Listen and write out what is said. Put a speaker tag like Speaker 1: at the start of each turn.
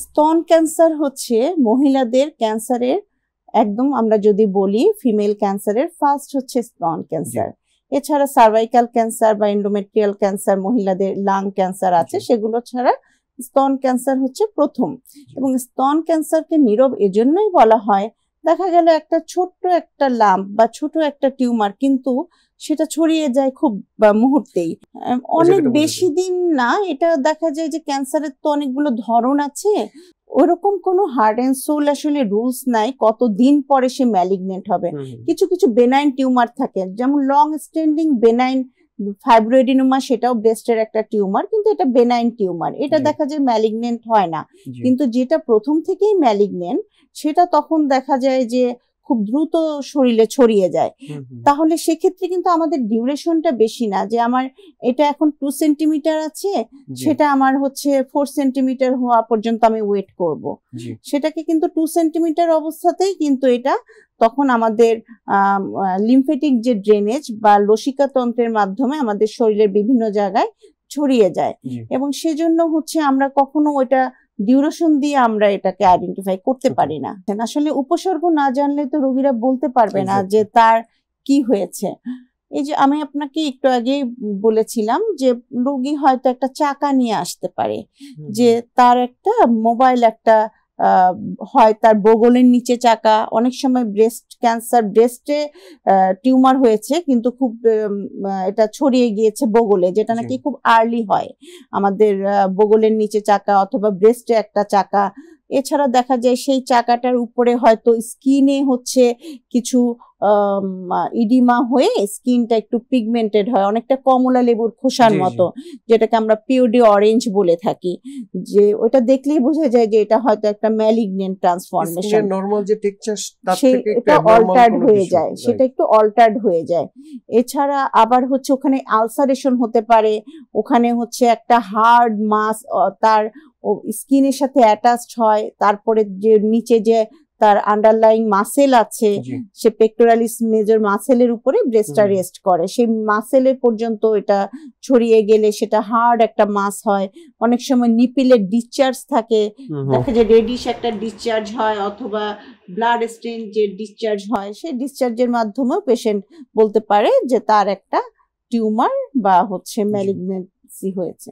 Speaker 1: স্তন ক্যান্সার হচ্ছে মহিলাদের ক্যান্সারের একদম, আমরা যদি বলি ফিমেল ক্যান্সারের ফার্স্ট হচ্ছে স্তন ক্যান্সার। এছাড়া সার্ভাইকাল ক্যান্সার বা এন্ডোমেট্রিয়াল ক্যান্সার, মহিলাদের লাং ক্যান্সার আছে, সেগুলো ছাড়া স্তন ক্যান্সার হচ্ছে প্রথম। এবং স্তন ক্যান্সারকে নীরব এজন্যই বলা হয়, দেখা গেল একটা ছোট্ট একটা লাম্প বা ছোট একটা টিউমার, কিন্তু সেটা ছড়িয়ে যায় খুব মুহূর্তেই, অনেক বেশি দিন না। এটা দেখা যায় যে ক্যান্সারের তো অনেকগুলো ধরন আছে, ওরকম কোনো হার্ড এন্ড সোল আসলে রুলস নাই কতদিন পরে সে ম্যালিগনেন্ট হবে। কিছু কিছু বেনাইন টিউমার থাকে, যেমন লং স্ট্যান্ডিং বেনাইন ফাইব্রোএডিনোমা, সেটাও ব্রেস্টের একটা টিউমার, কিন্তু এটা বেনাইন টিউমার, এটা দেখা যায় ম্যালিগনেন্ট হয় না। কিন্তু যেটা প্রথম থেকেই ম্যালিগনেন্ট, সেটা তখন দেখা যায় যে খুব দ্রুত শরীরে ছড়িয়ে যায়। তাহলে সেক্ষেত্রে কিন্তু আমাদের ডিউরেশনটা বেশি না, যে আমার এটা এখন 2 সেন্টিমিটার আছে, সেটা আমার হচ্ছে 4 সেন্টিমিটার হওয়া পর্যন্ত আমি ওয়েট করব। সেটাকে কিন্তু 2 সেন্টিমিটার অবস্থাতেই কিন্তু এটা তখন আমাদের লিম্ফেটিক যে ড্রেনেজ বা লসিকা তন্ত্রের মাধ্যমে আমাদের শরীরের বিভিন্ন জায়গায় ছড়িয়ে যায়। এবং সেজন্য হচ্ছে আমরা কখনো ওইটা ডিউরেশন দিয়ে আমরা এটাকে আইডেন্টিফাই করতে পারি না। আসলে উপসর্গ না জানলে তো রোগীরা বলতে পারবে না যে তার কি হয়েছে। এই যে আমি আপনাকে একটু আগে বলেছিলাম যে রোগী হয়তো একটা চাকা নিয়ে আসতে পারে, যে তার একটা মোবাইল একটা হয় তার বগলের নিচে চাকা, অনেক সময় ব্রেস্ট ক্যান্সার, ব্রেস্টে টিউমার হয়েছে কিন্তু খুব এটা ছড়িয়ে গিয়েছে বগলে, যেটা নাকি খুব আর্লি হয়, আমাদের বগলের নিচে চাকা অথবা ব্রেস্টে একটা চাকা। এছাড়া দেখা যায় সেই চাকাটার উপরে হয়তো স্কিনে হচ্ছে কিছু ইডিমা হয়ে স্কিনটা একটু পিগমেন্টেড হয়, অনেকটা কমলা লেবুর খোসার মতো, যেটাকে আমরা পিওডি অরেঞ্জ বলে থাকি। যে ওটা দেখলেই বোঝা যায় যে এটা হয়তো একটা ম্যালিগনেন্ট ট্রান্সফরমেশন,
Speaker 2: নরমাল যে টেক্সচার তার থেকে
Speaker 1: একটু অল্টারড হয়ে যায়, সেটা একটু অল্টারড হয়ে যায়। এছাড়া আবার হচ্ছে ওখানে আলসারেশন হতে পারে, ওখানে হচ্ছে একটা হার্ড মাস তার স্কিনের সাথে অ্যাটাচড হয়, তারপরে যে নিচে যে তার আন্ডারলাইং মাসেল আছে, সে পেক্টোরালিস মেজর মাসেলের উপরে ব্রেস্টটা রেস্ট করে, সেই মাসেলের পর্যন্ত এটা ছড়িয়ে গেলে সেটা হার্ড একটা মাস হয়। অনেক সময় নিপিলের ডিসচার্জ থাকে, দেখা যায় রেডিশ একটা ডিসচার্জ হয়, অথবা ব্লাড স্টেন যে ডিসচার্জ হয়, সেই ডিসচার্জের মাধ্যমেও পেশেন্ট বলতে পারে যে তার একটা টিউমার বা হচ্ছে ম্যালিগনেন্সি হয়েছে।